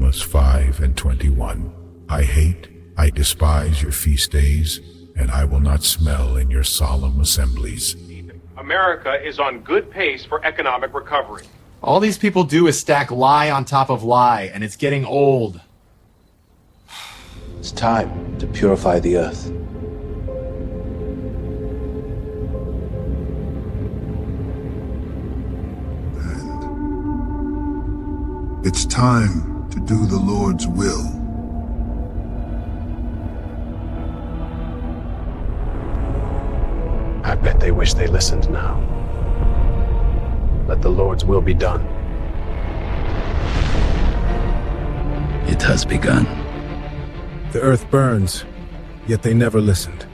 Amos 5:21. I hate, I despise your feast days, and I will not smell in your solemn assemblies. America is on good pace for economic recovery. All these people do is stack lie on top of lie, and it's getting old. It's time to purify the earth. It's time to do the Lord's will. I bet they wish they listened now. Let the Lord's will be done. It has begun. The earth burns, yet they never listened.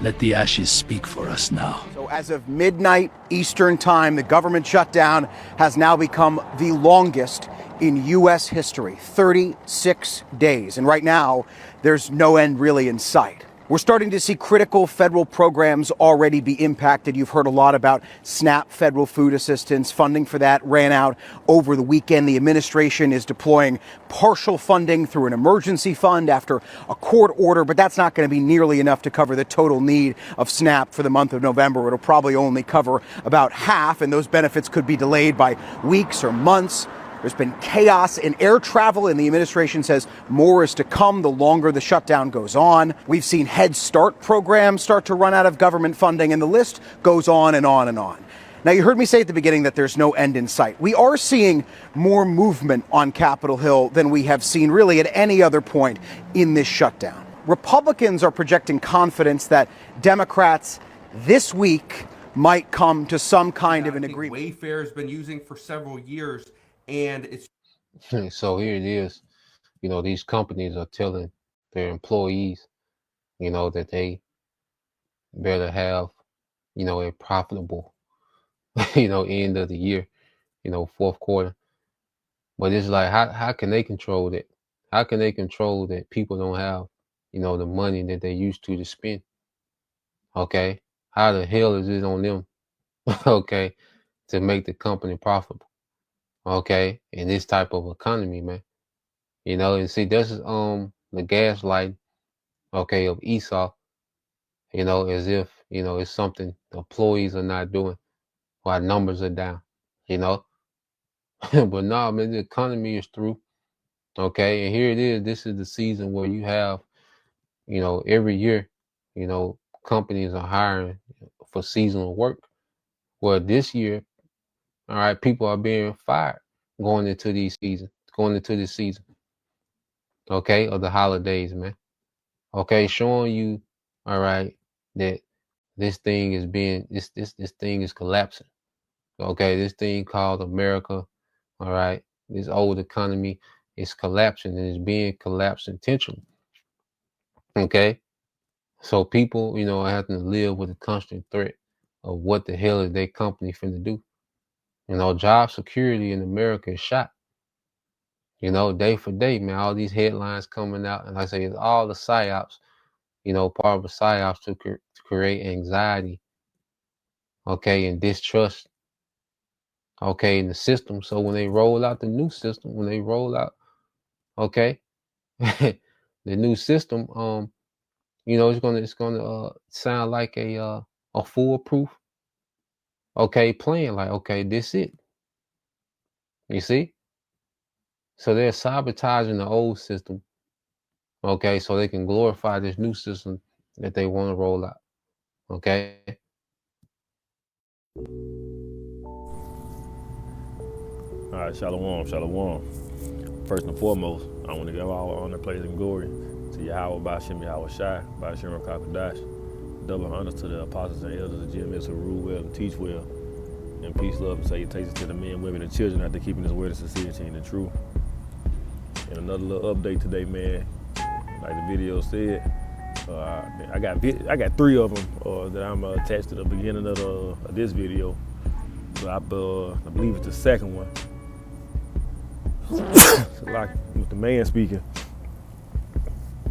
Let the ashes speak for us now. So as of midnight Eastern time, the government shutdown has now become the longest in U.S. history, 36 days. And right now, there's no end really in sight. We're starting to see critical federal programs already be impacted. You've heard a lot about SNAP federal food assistance. Funding for that ran out over the weekend. The administration is deploying partial funding through an emergency fund after a court order, but that's not going to be nearly enough to cover the total need of SNAP for the month of November. It'll probably only cover about half, and those benefits could be delayed by weeks or months. There's been chaos in air travel, and the administration says more is to come the longer the shutdown goes on. We've seen Head Start programs start to run out of government funding, and the list goes on and on and on. Now, you heard me say at the beginning that there's no end in sight. We are seeing more movement on Capitol Hill than we have seen really at any other point in this shutdown. Republicans are projecting confidence that Democrats this week might come to some kind of an agreement. Wayfair has been using for several years. And it's so here it is, these companies are telling their employees, that they better have, a profitable, end of the year, fourth quarter. But it's like, how can they control that? How can they control that people don't have, the money that they used to spend? Okay. How the hell is it on them? Okay. To make the company profitable. Okay, in this type of economy, man. And see, this is the gaslight, okay, of Esau, as if, it's something the employees are not doing while numbers are down, But no, man, the economy is through. Okay, and here it is. This is the season where you have, every year, companies are hiring for seasonal work. Well, this year, all right, people are being fired going into this season. Okay, of the holidays, man. Okay, showing you, all right, that this thing is this thing is collapsing. Okay, this thing called America, all right, this old economy is collapsing, and it's being collapsed intentionally. Okay, so people, are having to live with a constant threat of what the hell is their company finna do. Job security in America is shot. Day for day, man, all these headlines coming out. And like I say, it's all the psyops, part of the psyops to create anxiety, okay, and distrust, okay, in the system. So when they roll out the new system, okay, the new system, it's gonna sound like a foolproof, okay, plan, like, okay, this it. You see? So they're sabotaging the old system, okay, so they can glorify this new system that they want to roll out, okay? All right, shalom, shalom. First and foremost, I want to give all honor, praise, and glory to Yahweh Ba'Shem Yahweh Shai, Ba'Shem Rakakadash. Double honor to the apostles and elders of GMS who rule well and teach well. And peace, love, and salutations to the men, women, and children after keeping this word of sincerity and the truth. And another little update today, man. Like the video said, I got 3 of them that I'm attached to the beginning of this video. But I believe it's the second one. So like with the man speaking.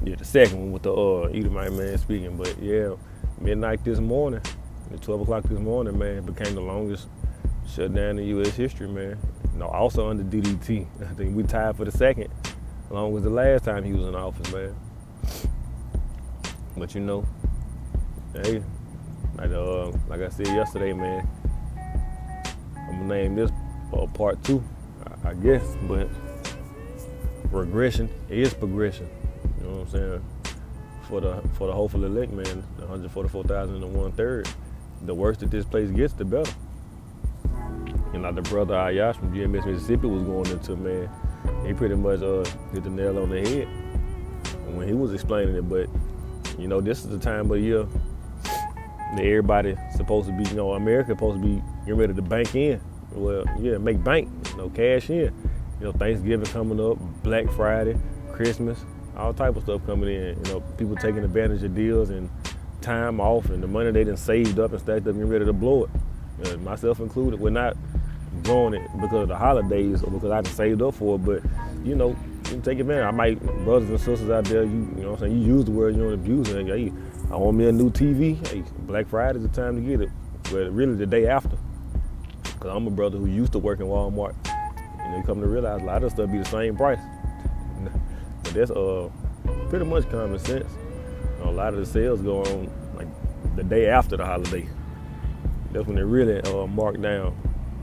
Yeah, the second one with the Edomite man speaking. But yeah, midnight this morning, at 12 o'clock this morning, man, it became the longest shutdown in U.S. history, man. Also under DDT. I think we tied for the second, along with the last time he was in office, man. But hey, like I said yesterday, man, I'm gonna name this part 2, I guess. But regression is progression. You know what I'm saying? For the hopeful elect, man, 144,000 and 1/3. The worse that this place gets, the better. And like the brother Ayash from GMS Mississippi was going into, man, he pretty much hit the nail on the head when he was explaining it. But this is the time of the year that everybody supposed to be, America supposed to be getting ready to bank in. Well, yeah, make bank, cash in. Thanksgiving coming up, Black Friday, Christmas, all type of stuff coming in. People taking advantage of deals and time off and the money they done saved up and stacked up, getting ready to blow it. Myself included. We're not blowing it because of the holidays or because I done saved up for it, but you take advantage. I might, brothers and sisters out there, you use the word, you don't abuse it. Hey, I want me a new TV. Hey, Black Friday's the time to get it. But really the day after. Cause I'm a brother who used to work in Walmart. You come to realize a lot of stuff be the same price. But that's pretty much common sense. A lot of the sales go on like the day after the holiday. That's when they really mark down.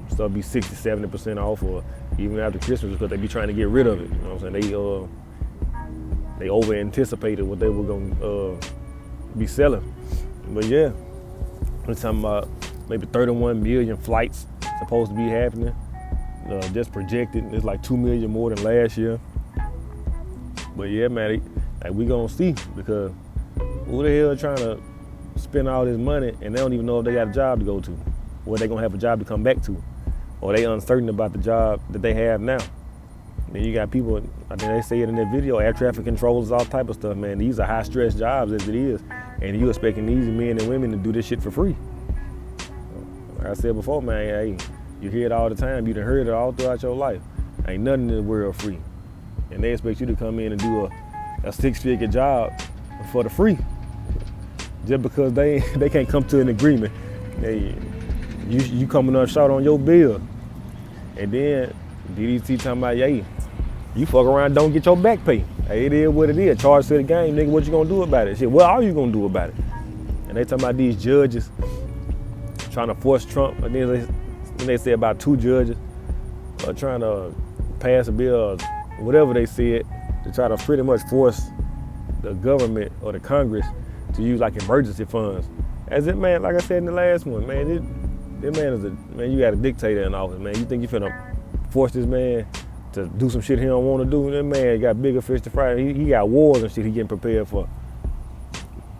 Stuff be 60, 70% off, or even after Christmas, because they be trying to get rid of it. You know what I'm saying? They over anticipated what they were gonna be selling. But yeah, we're talking about maybe 31 million flights supposed to be happening. Just projected, it's like 2 million more than last year. But yeah, man, we gonna see, because who the hell trying to spend all this money and they don't even know if they got a job to go to, or they gonna have a job to come back to, or they uncertain about the job that they have now. Then you got people, I think they say it in their video, air traffic controllers, all type of stuff, man. These are high stress jobs as it is, and you expecting these men and women to do this shit for free. Like I said before, man, hey, you hear it all the time. You done heard it all throughout your life. Ain't nothing in the world free. And they expect you to come in and do a six-figure job for the free. Just because they can't come to an agreement. You coming up short on your bill. And then DDT talking about, hey, you fuck around, don't get your back pay. Hey, it is what it is. Charge to the game, nigga, what you gonna do about it? Shit, what are you gonna do about it? And they talking about these judges trying to force Trump. And then they say about 2 judges trying to pass a bill, or whatever they said, to try to pretty much force the government or the Congress to use like emergency funds. As it, man, like I said in the last one, man, this man is you got a dictator in office, man. You think you finna force this man to do some shit he don't want to do? That man got bigger fish to fry. He got wars and shit he getting prepared for.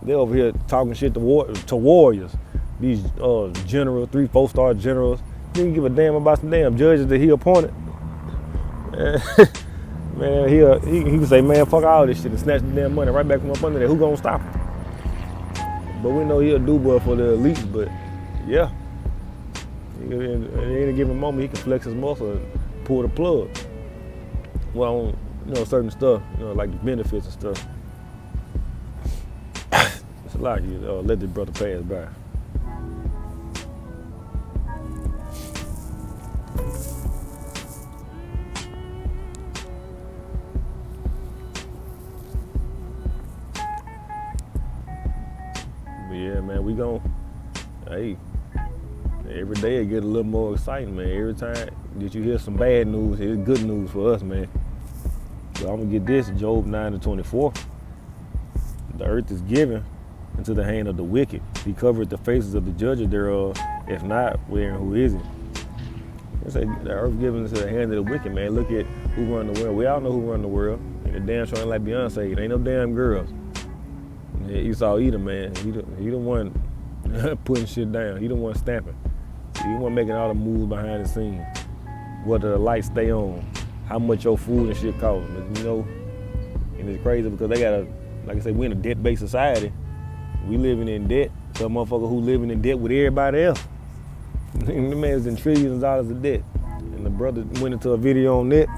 They over here talking shit to warriors. These generals, 3 4-star generals. He didn't give a damn about some damn judges that he appointed. Man, he can say, man, fuck all this shit and snatch the damn money right back from up under there. Who gonna stop him? But we know he'll do well for the elites, but yeah. In any given moment, he can flex his muscle and pull the plug. Well, on certain stuff, like the benefits and stuff. It's a lot. You let this brother pass by. But yeah, man, we gon', hey, every day it get a little more exciting, man. Every time that you hear some bad news, it's good news for us, man. So I'm gonna get this, Job 9:24. The earth is given into the hand of the wicked. He covered the faces of the judges thereof. If not, where and who is it? It's like the earth given into the hand of the wicked, man. Look at who run the world. We all know who run the world. Ain't a damn sure like Beyonce. It ain't no damn girls. Yeah, Esau Edom, man. He the one putting shit down. He the one stamping. He the one making all the moves behind the scenes. Whether the lights stay on, how much your food and shit costs. And it's crazy because they got like I said, we in a debt-based society. We living in debt. Some motherfucker who living in debt with everybody else. The man's in trillions of dollars of debt. And the brother went into a video on that,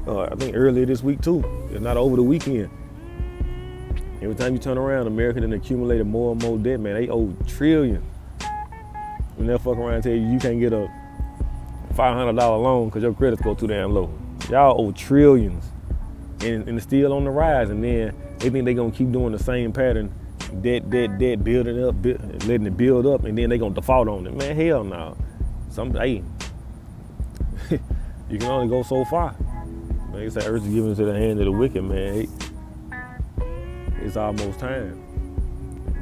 I think earlier this week too. It's not over the weekend. Every time you turn around, America done accumulated more and more debt, man. They owe trillions. When they'll fuck around and tell you can't get a $500 loan because your credit score too damn low. Y'all owe trillions, and it's still on the rise. And then they think they gonna keep doing the same pattern, debt, building up, letting it build up, and then they gonna default on it. Man, hell no. Hey, you can only go so far. Like I said, earth is given into the hand of the wicked, man. It's almost time.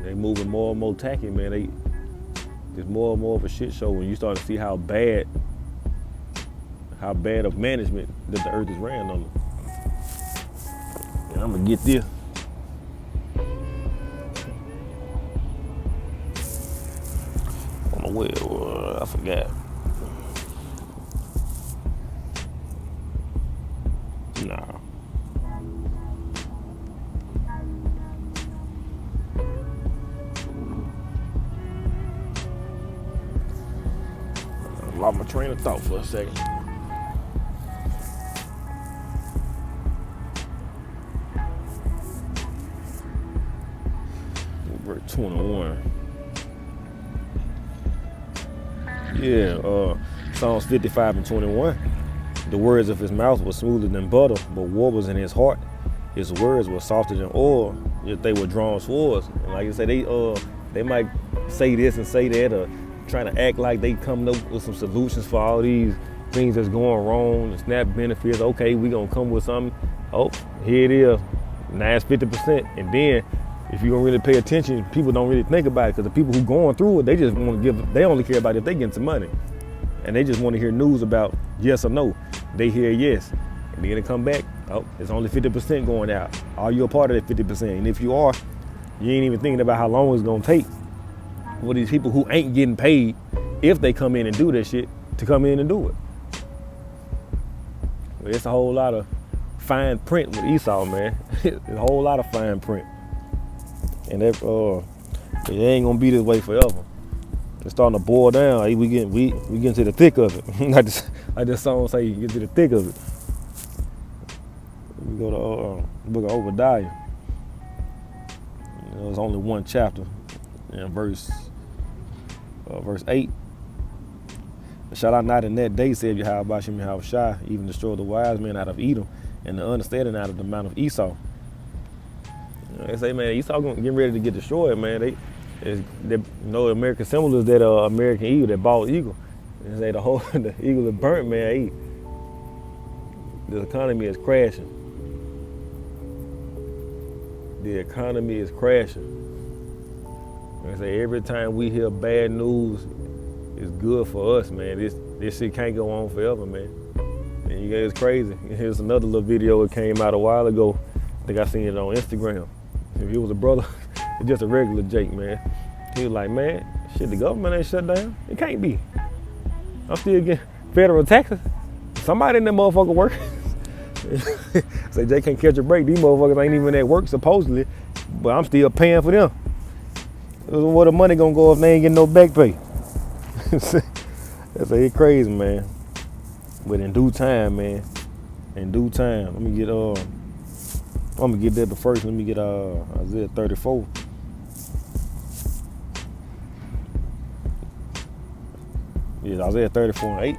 They moving more and more tacky, man. It's more and more of a shit show when you start to see how bad of management that the earth is ran under. And I'm gonna get this. On the wheel, I forgot. Nah. I lost my train of thought for a second. Verse 21. Yeah, Psalms 55 and 21. The words of his mouth were smoother than butter, but war was in his heart. His words were softer than oil, yet they were drawn swords. And like I said, they might say this and say that, or trying to act like they coming up with some solutions for all these things that's going wrong, the SNAP benefits. Okay, we gonna come with something. Oh, here it is. Now it's 50%. And then if you don't really pay attention, people don't really think about it, because the people who going through it, they just want to give. They only care about if they get some money, and they just want to hear news about yes or no. They hear yes, and then they come back. Oh, it's only 50% going out. Are you a part of that 50%? And if you are, you ain't even thinking about how long it's gonna take for these people who ain't getting paid, if they come in and do that shit, to come in and do it. It's a whole lot of fine print with Esau, man. It's a whole lot of fine print. And that it ain't gonna be this way forever. It's starting to boil down. Hey, we get into the thick of it. like this song say, you get to the thick of it. We go to the book of Obadiah. There's only one chapter, in verse 8. Shall I not in that day, said Yahweh Shem Yahushua, even destroy the wise men out of Edom and the understanding out of the mount of Esau? They say, man, Esau getting ready to get destroyed, man. They know American symbol is that American eagle, that bald eagle. They say the eagle is burnt, man. The economy is crashing. The economy is crashing. They say every time we hear bad news, it's good for us, man. This shit can't go on forever, man. And you guys, it's crazy. Here's another little video that came out a while ago. I think I seen it on Instagram. If he was a brother, it's just a regular Jake, man. He was like, man, shit, the government ain't shut down. It can't be. I'm still getting federal taxes. Somebody in that motherfucker working. Say, Jake can't catch a break. These motherfuckers ain't even at work, supposedly, but I'm still paying for them. Where the money gonna go if they ain't getting no back pay? That's it's crazy, man. But in due time, man. In due time. Let me get I'm gonna get that the first. Let me get Isaiah 34. Yeah, Isaiah 34 and 8.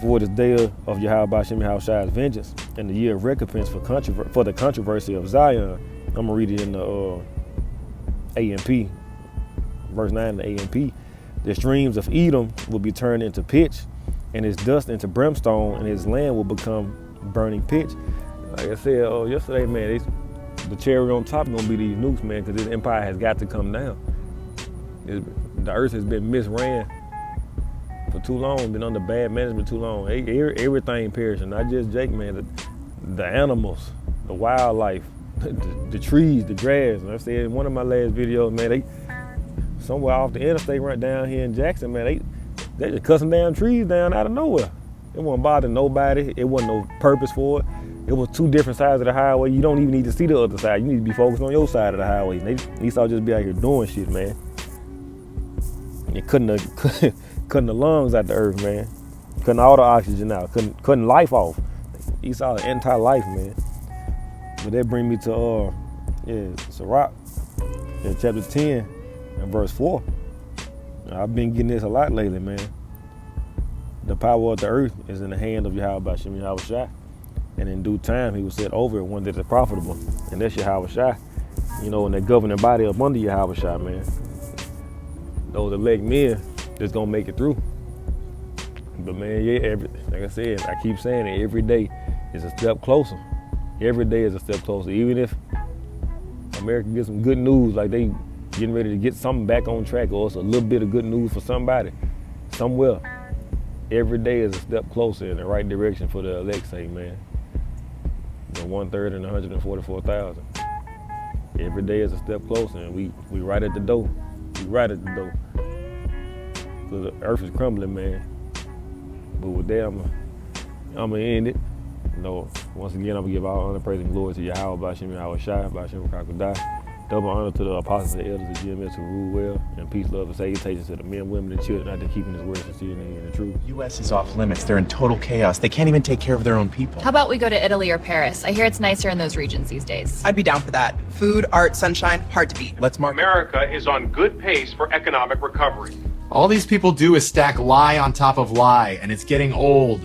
For this day of Yahweh Shem Yahushua's vengeance, and the year of recompense for the controversy of Zion. I'm gonna read it in the AMP, verse 9 in the AMP. The streams of Edom will be turned into pitch, and his dust into brimstone, and his land will become burning pitch. Like I said yesterday, man, the cherry on top is gonna be these nukes, man, because this empire has got to come down. The earth has been misran for too long, been under bad management too long. Everything perishing, not just Jake, man. The animals, the wildlife, the trees, the grass. Like I said in one of my last videos, man, they somewhere off the interstate right down here in Jackson, man, they just cut some damn trees down out of nowhere. It wasn't bothering nobody. It wasn't no purpose for it. It was two different sides of the highway. You don't even need to see the other side. You need to be focused on your side of the highway. These all just be out here doing shit, man. And cutting the lungs out the earth, man. Cutting all the oxygen out. Cutting life off. Esau anti-life, man. But that bring me to Sirach, chapter 10 and verse 4. I've been getting this a lot lately, man. the power of the earth is in the hand of Yahweh Shem Yahweh Shai. And in due time, he will set over it one that is profitable. And that's Yahweh Shai. You know, and the governing body up under Yahweh Shai, man. Those elect men that's gonna make it through. But man, yeah, like I said, I keep saying it, every day is a step closer. Every day is a step closer. Even if America gets some good news, like they getting ready to get something back on track, or it's a little bit of good news for somebody, somewhere, every day is a step closer in the right direction for the elect sake, man. The 1/3 and 144,000. Every day is a step closer, and we right at the door. We right at the door. So the earth is crumbling, man. But with that, I'm gonna end it. You know, once again, I'm gonna give all honor, praise, and glory to Yahweh, B'Shem Yahweh Shai, B'Shem Kakadai. Double honor to the apostles and elders of GMS who rule well, and peace, love, and salutations to the men, women, and children out there keeping his word sincere and the truth. U.S. is off limits. They're in total chaos. They can't even take care of their own people. How about we go to Italy or Paris? I hear it's nicer in those regions these days. I'd be down for that. Food, art, sunshine, hard to beat. Let's mark. America is on good pace for economic recovery. All these people do is stack lie on top of lie, and it's getting old.